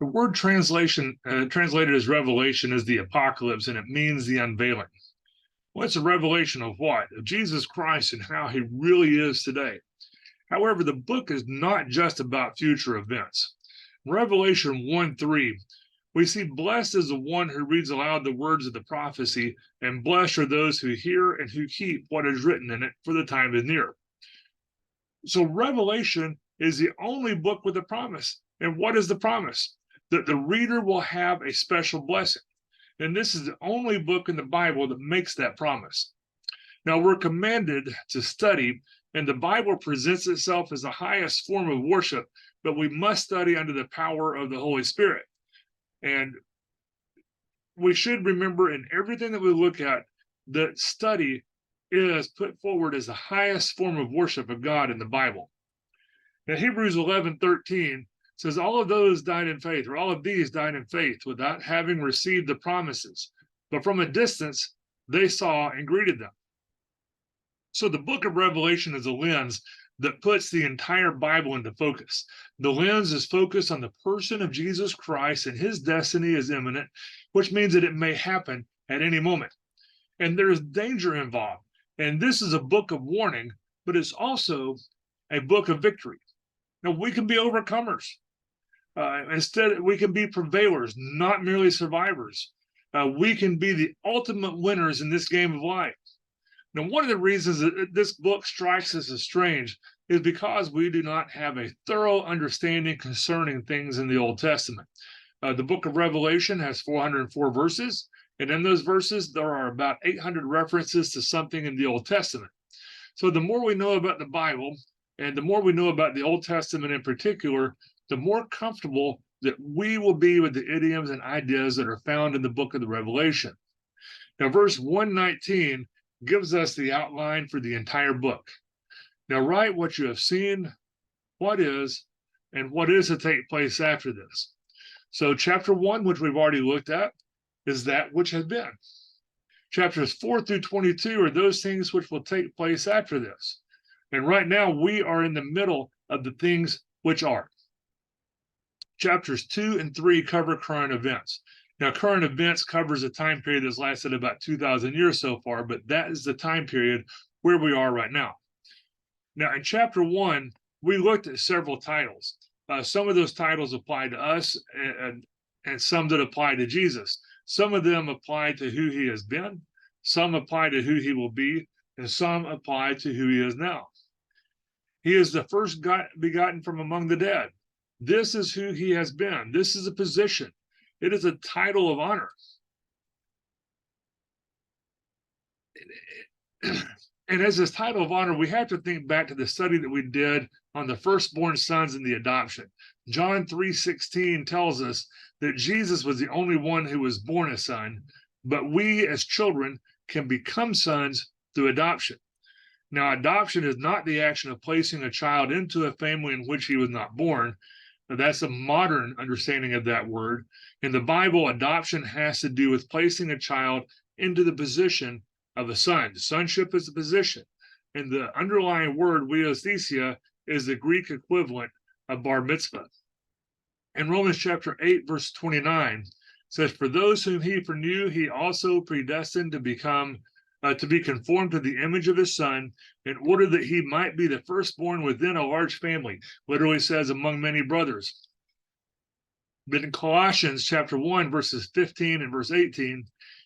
The word translated as revelation is the apocalypse, and it means the unveiling. Well, it's a revelation of what? Of Jesus Christ and how he really is today. However, the book is not just about future events. In Revelation 1:3, we see blessed is the one who reads aloud the words of the prophecy, and blessed are those who hear and who keep what is written in it, for the time is near. So Revelation is the only book with a promise. And what is the promise? That the reader will have a special blessing. And this is the only book in the Bible that makes that promise. Now, we're commanded to study, and the Bible presents itself as the highest form of worship, but we must study under the power of the Holy Spirit. And we should remember in everything that we look at that study is put forward as the highest form of worship of God in the Bible. Now, Hebrews 11:13 says, all of those died in faith, or all of these died in faith without having received the promises. But from a distance, they saw and greeted them. So the book of Revelation is a lens that puts the entire Bible into focus. The lens is focused on the person of Jesus Christ, and his destiny is imminent, which means that it may happen at any moment. And there is danger involved. And this is a book of warning, but it's also a book of victory. Now, we can be overcomers. Instead, we can be prevailers, not merely survivors. We can be the ultimate winners in this game of life. Now, one of the reasons that this book strikes us as strange is because we do not have a thorough understanding concerning things in the Old Testament. The book of Revelation has 404 verses, and in those verses, there are about 800 references to something in the Old Testament. So the more we know about the Bible, and the more we know about the Old Testament in particular, the more comfortable that we will be with the idioms and ideas that are found in the book of the Revelation. Now, verse 119 gives us the outline for the entire book. Now, write what you have seen, what is, and what is to take place after this. So, chapter 1, which we've already looked at, is that which has been. Chapters 4 through 22 are those things which will take place after this. And right now, we are in the middle of the things which are. Chapters 2 and 3 cover current events. Now, current events covers a time period that's lasted about 2,000 years so far, but that is the time period where we are right now. Now, in chapter 1, we looked at several titles. Some of those titles apply to us and some that apply to Jesus. Some of them apply to who he has been, some apply to who he will be, and some apply to who he is now. He is the first begotten from among the dead. This is who he has been. This is a position. It is a title of honor. And as this title of honor, we have to think back to the study that we did on the firstborn sons and the adoption. John 3:16 tells us that Jesus was the only one who was born a son, but we as children can become sons through adoption. Now, adoption is not the action of placing a child into a family in which he was not born. Now, that's a modern understanding of that word. In the Bible, adoption has to do with placing a child into the position of a son. Sonship is a position. And the underlying word, weothesia, is the Greek equivalent of bar mitzvah. In Romans chapter 8, verse 29, says, for those whom he foreknew, he also predestined to be conformed to the image of his son, in order that he might be the firstborn within a large family. Literally says, among many brothers. But in Colossians chapter 1, verses 15 and verse 18,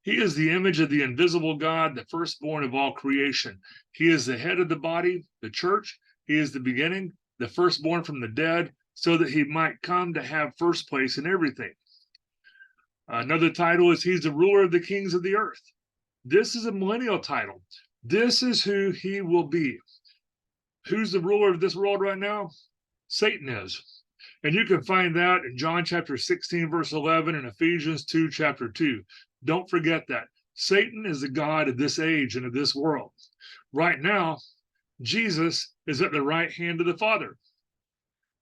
he is the image of the invisible God, the firstborn of all creation. He is the head of the body, the church. He is the beginning, the firstborn from the dead, so that he might come to have first place in everything. Another title is he's the ruler of the kings of the earth. This is a millennial title. This is who he will be. Who's the ruler of this world right now? Satan is. And you can find that in John chapter 16, verse 11, and Ephesians 2, chapter 2. Don't forget that. Satan is the god of this age and of this world. Right now, Jesus is at the right hand of the Father.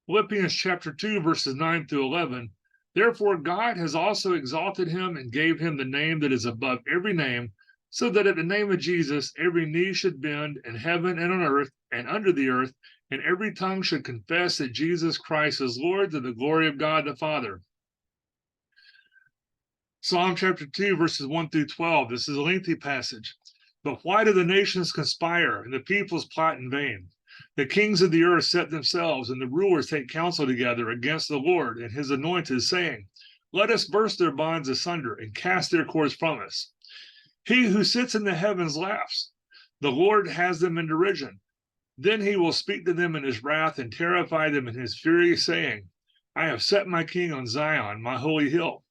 Philippians chapter 2, verses 9 through 11. Therefore, God has also exalted him and gave him the name that is above every name, so that at the name of Jesus, every knee should bend in heaven and on earth and under the earth, and every tongue should confess that Jesus Christ is Lord, to the glory of God the Father. Psalm chapter 2, verses 1 through 12. This is a lengthy passage. But why do the nations conspire and the peoples plot in vain? The kings of the earth set themselves, and the rulers take counsel together against the Lord and his anointed, saying, let us burst their bonds asunder and cast their cords from us. He who sits in the heavens laughs. The Lord has them in derision. Then he will speak to them in his wrath and terrify them in his fury, saying, I have set my king on Zion, my holy hill.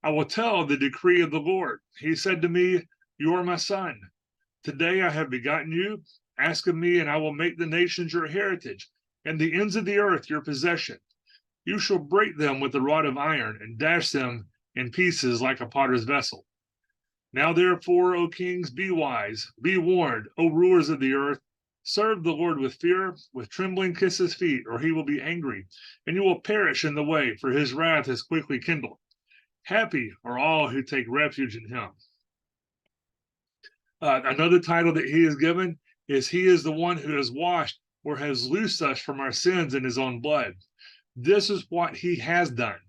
I will tell the decree of the Lord. He said to me, you are my son. Today I have begotten you. Ask of me, and I will make the nations your heritage, and the ends of the earth your possession. You shall break them with a rod of iron, and dash them in pieces like a potter's vessel. Now therefore, O kings, be wise, be warned, O rulers of the earth. Serve the Lord with fear, with trembling kiss his feet, or he will be angry, and you will perish in the way, for his wrath is quickly kindled. Happy are all who take refuge in him. Another title that he is given is he is the one who has washed or has loosed us from our sins in his own blood. This is what he has done.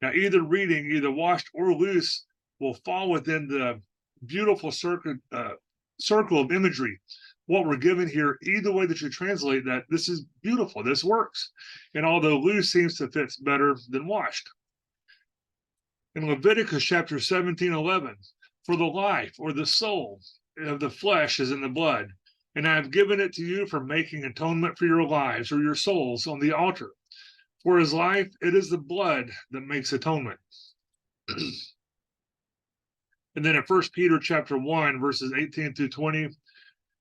Now, either washed or loose will fall within the beautiful circle of imagery. What we're given here, either way that you translate that, this is beautiful. This works. And although loose seems to fit better than washed. In Leviticus chapter 17:11, for the life or the soul of the flesh is in the blood, and I have given it to you for making atonement for your lives or your souls on the altar. For his life, it is the blood that makes atonement. And then in 1 Peter chapter 1, verses 18 through 20,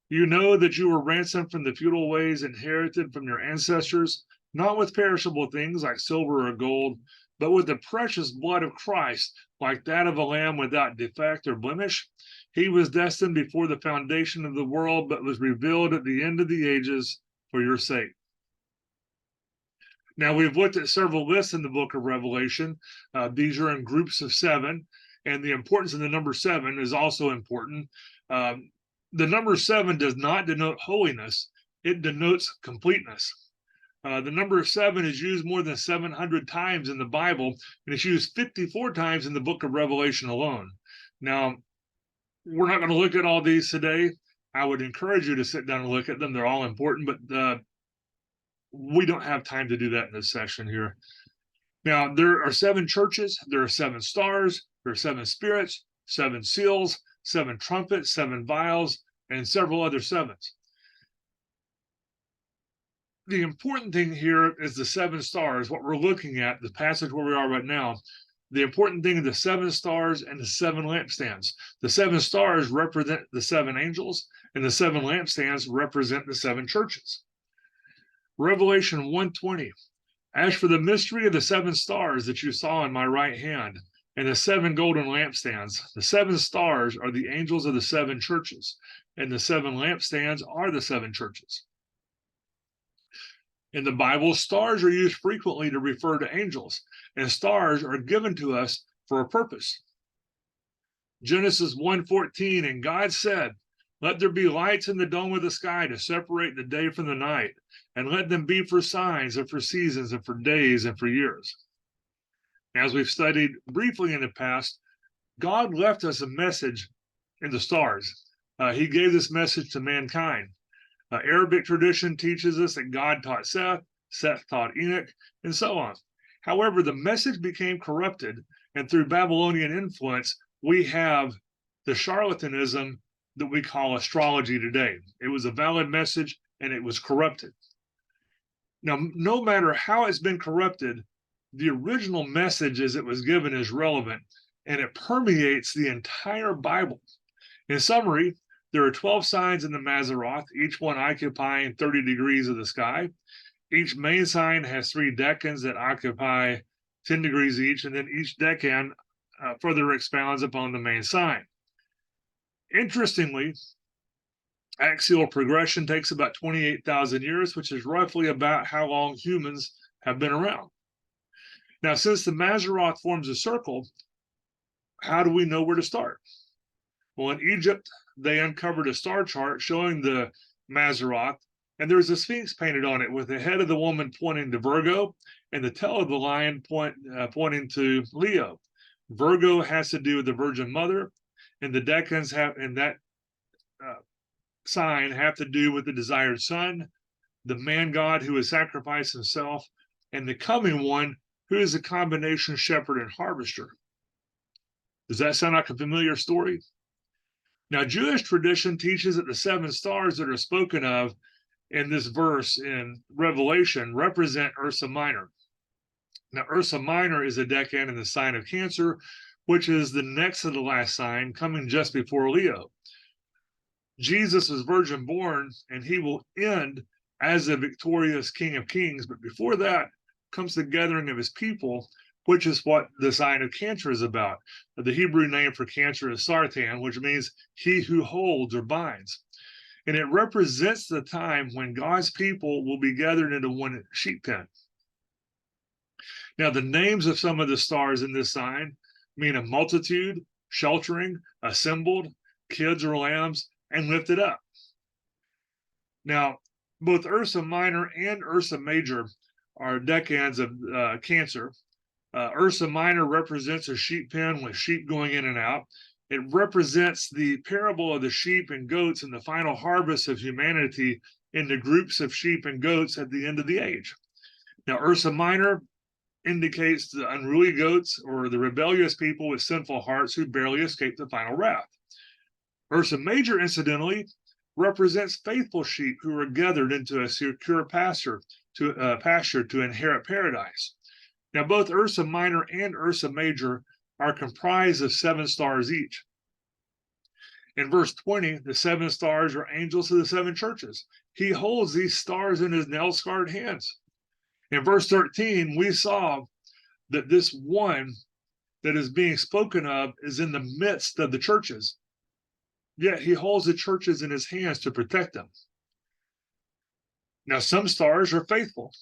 you know that you were ransomed from the futile ways inherited from your ancestors, not with perishable things like silver or gold, but with the precious blood of Christ, like that of a lamb without defect or blemish. He was destined before the foundation of the world, but was revealed at the end of the ages for your sake. Now, we've looked at several lists in the book of Revelation. These are in groups of 7, and the importance of the number 7 is also important. The number 7 does not denote holiness, it denotes completeness. The number 7 is used more than 700 times in the Bible, and it's used 54 times in the book of Revelation alone. Now, we're not going to look at all these today. I would encourage you to sit down and look at them. They're all important, but we don't have time to do that in this session here. Now, there are 7 churches, there are 7 stars, there are 7 spirits, 7 seals, 7 trumpets, 7 vials, and several other 7s. The important thing here is the 7 stars, what we're looking at, the passage where we are right now. The important thing is the 7 stars and the 7 lampstands. The 7 stars represent the 7 angels, and the 7 lampstands represent the 7 churches. Revelation 1:20. As for the mystery of the 7 stars that you saw in my right hand, and the 7 golden lampstands, the 7 stars are the angels of the 7 churches, and the 7 lampstands are the 7 churches. In the Bible, stars are used frequently to refer to angels, and stars are given to us for a purpose. Genesis 1:14, and God said, let there be lights in the dome of the sky to separate the day from the night, and let them be for signs and for seasons and for days and for years. As we've studied briefly in the past, God left us a message in the stars. He gave this message to mankind. Arabic tradition teaches us that God taught Seth, Seth taught Enoch, and so on. However, the message became corrupted, and through Babylonian influence, we have the charlatanism that we call astrology today. It was a valid message, and it was corrupted. Now, no matter how it's been corrupted, the original message as it was given is relevant, and it permeates the entire Bible. In summary, there are 12 signs in the Mazzaroth, each one occupying 30 degrees of the sky. Each main sign has 3 decans that occupy 10 degrees each, and then each decan further expounds upon the main sign. Interestingly, axial progression takes about 28,000 years, which is roughly about how long humans have been around. Now, since the Mazzaroth forms a circle, how do we know where to start? Well, in Egypt, they uncovered a star chart showing the Mazzaroth, and there's a sphinx painted on it with the head of the woman pointing to Virgo and the tail of the lion pointing to Leo. Virgo has to do with the Virgin Mother, and the decans have, in that sign, have to do with the desired son, the man God who has sacrificed himself, and the coming one who is a combination shepherd and harvester. Does that sound like a familiar story? Now, Jewish tradition teaches that the 7 stars that are spoken of in this verse in Revelation represent Ursa Minor. Now, Ursa Minor is a decan in the sign of Cancer, which is the next to the last sign, coming just before Leo. Jesus is virgin born, and he will end as the victorious King of Kings. But before that comes the gathering of his people, which is what the sign of Cancer is about. The Hebrew name for Cancer is Sartan, which means he who holds or binds. And it represents the time when God's people will be gathered into one sheep pen. Now, the names of some of the stars in this sign mean a multitude, sheltering, assembled, kids or lambs, and lifted up. Now, both Ursa Minor and Ursa Major are decans of Cancer. Ursa Minor represents a sheep pen with sheep going in and out. It represents the parable of the sheep and goats and the final harvest of humanity into groups of sheep and goats at the end of the age. Now, Ursa Minor indicates the unruly goats or the rebellious people with sinful hearts who barely escape the final wrath. Ursa Major, incidentally, represents faithful sheep who are gathered into a secure pasture to inherit paradise. Now, both Ursa Minor and Ursa Major are comprised of 7 stars each. In verse 20, the 7 stars are angels of the 7 churches. He holds these stars in his nail-scarred hands. In verse 13, we saw that this one that is being spoken of is in the midst of the churches. Yet he holds the churches in his hands to protect them. Now, some stars are faithful.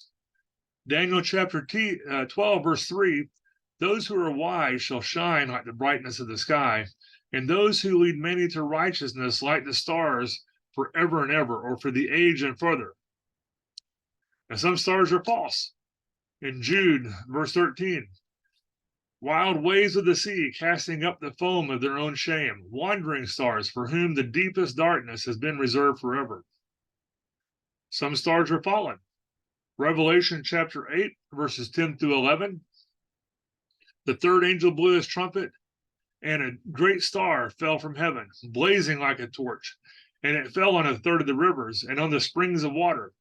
Daniel chapter 12, verse 3, those who are wise shall shine like the brightness of the sky, and those who lead many to righteousness like the stars forever and ever, or for the age and further. Now, some stars are false. In Jude, verse 13, wild waves of the sea casting up the foam of their own shame, wandering stars for whom the deepest darkness has been reserved forever. Some stars are fallen. Revelation chapter 8, verses 10 through 11. The third angel blew his trumpet, and a great star fell from heaven, blazing like a torch, and it fell on a third of the rivers and on the springs of water.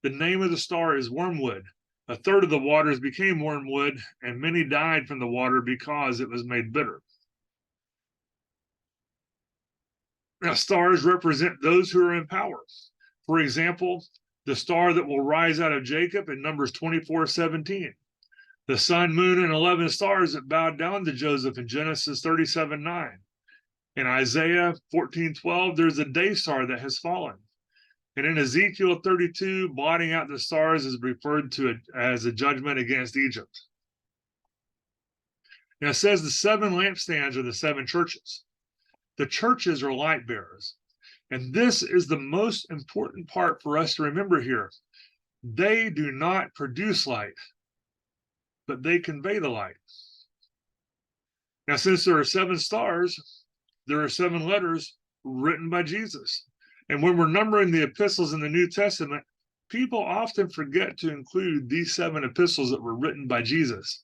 The name of the star is Wormwood. A third of the waters became wormwood, and many died from the water because it was made bitter. Now, stars represent those who are in power. For example, the star that will rise out of Jacob in Numbers 24:17. The sun, moon, and 11 stars that bowed down to Joseph in Genesis 37:9. In Isaiah 14:12, there's a day star that has fallen. And in Ezekiel 32, blotting out the stars is referred to as a judgment against Egypt. Now, it says the 7 lampstands are the 7 churches. The churches are light bearers. And this is the most important part for us to remember here. They do not produce light, but they convey the light. Now, since there are 7 stars, there are 7 letters written by Jesus. And when we're numbering the epistles in the New Testament, people often forget to include these 7 epistles that were written by Jesus.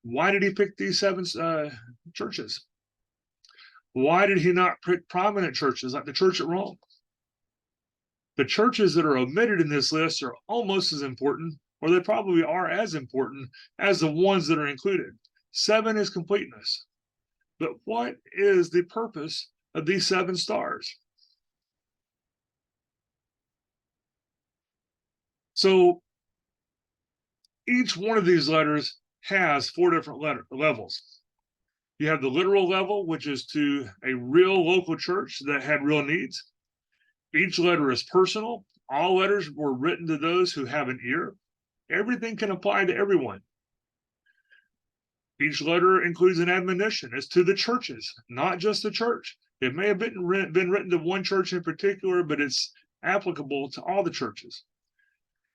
Why did he pick these 7 churches? Why did he not pick prominent churches like the church at Rome? The churches that are omitted in this list are almost as important, or they probably are as important as the ones that are included. 7 is completeness. But what is the purpose of these 7 stars? So each one of these letters has 4 different levels. You have the literal level, which is to a real local church that had real needs. Each letter is personal. All letters were written to those who have an ear. Everything can apply to everyone. Each letter includes an admonition. It's to the churches, not just the church. It may have been written to one church in particular, but it's applicable to all the churches.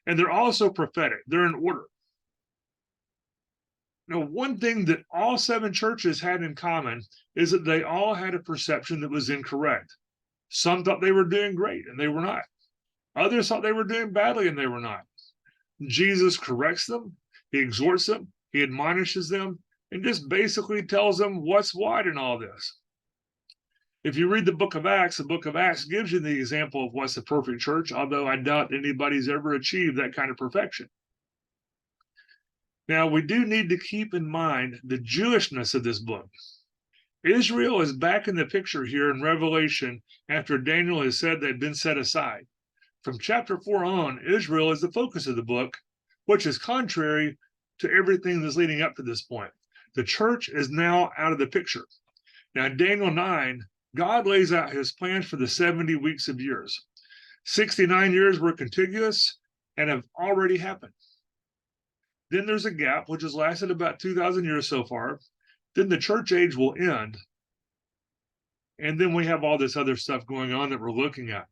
And they're also prophetic. They're in order. one thing that all 7 churches had in common is that they all had a perception that was incorrect. Some thought they were doing great, and they were not. Others thought they were doing badly, and they were not. Jesus corrects them, he exhorts them, he admonishes them, and just basically tells them what's what in all this. If you read the book of Acts gives you the example of what's the perfect church, although I doubt anybody's ever achieved that kind of perfection. Now, we do need to keep in mind the Jewishness of this book. Israel is back in the picture here in Revelation after Daniel has said they've been set aside. From chapter 4 on, Israel is the focus of the book, which is contrary to everything that's leading up to this point. The church is now out of the picture. Now, in Daniel 9, God lays out his plans for the 70 weeks of years. 69 years were contiguous and have already happened. Then there's a gap, which has lasted about 2,000 years so far. Then the church age will end. And then we have all this other stuff going on that we're looking at.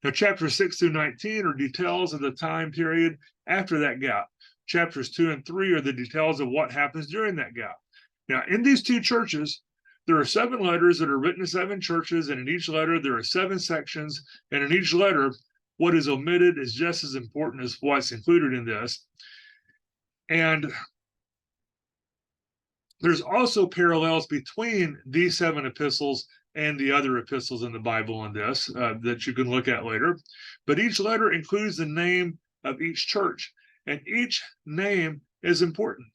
Now, chapters 6 through 19 are details of the time period after that gap. Chapters 2 and 3 are the details of what happens during that gap. Now, in these 2 churches, there are 7 letters that are written to 7 churches, and in each letter there are 7 sections, and in each letter, what is omitted is just as important as what's included in this. And there's also parallels between these 7 epistles and the other epistles in the Bible in this that you can look at later. But each letter includes the name of each church, and each name is important.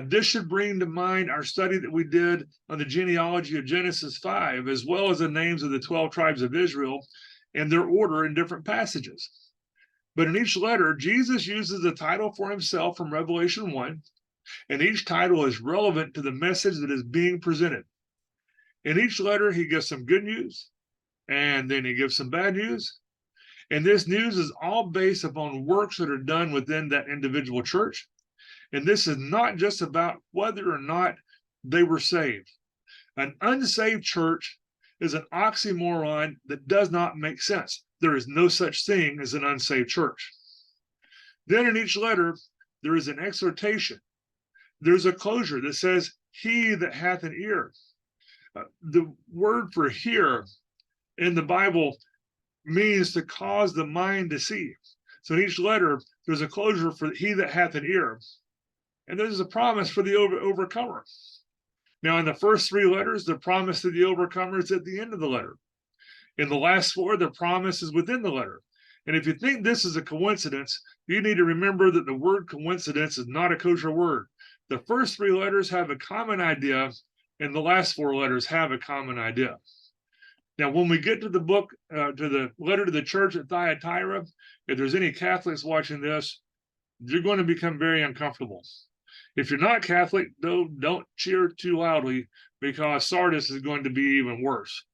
This should bring to mind our study that we did on the genealogy of Genesis 5, as well as the names of the 12 tribes of Israel and their order in different passages. But in each letter, Jesus uses a title for himself from Revelation 1, and each title is relevant to the message that is being presented. In each letter, he gives some good news, and then he gives some bad news. And this news is all based upon works that are done within that individual church. And this is not just about whether or not they were saved. An unsaved church is an oxymoron that does not make sense. There is no such thing as an unsaved church. Then in each letter, there is an exhortation. There's a closure that says, he that hath an ear. The word for hear in the Bible means to cause the mind to see. So in each letter, there's a closure for he that hath an ear. And there's a promise for the overcomer. Now, in the first 3 letters, the promise to the overcomer is at the end of the letter. In the last 4, the promise is within the letter. And if you think this is a coincidence, you need to remember that the word coincidence is not a kosher word. The first 3 letters have a common idea, and the last 4 letters have a common idea. Now, when we get to the book, to the letter to the church at Thyatira, if there's any Catholics watching this, you're going to become very uncomfortable. If you're not Catholic, though, don't cheer too loudly, because Sardis is going to be even worse.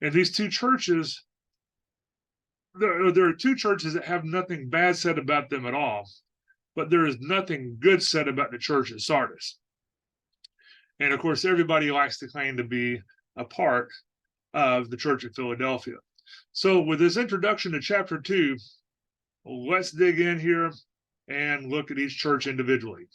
And these 2 churches, there are 2 churches that have nothing bad said about them at all, but there is nothing good said about the church at Sardis. And of course, everybody likes to claim to be a part of the church at Philadelphia. So with this introduction to chapter 2, let's dig in here and look at each church individually.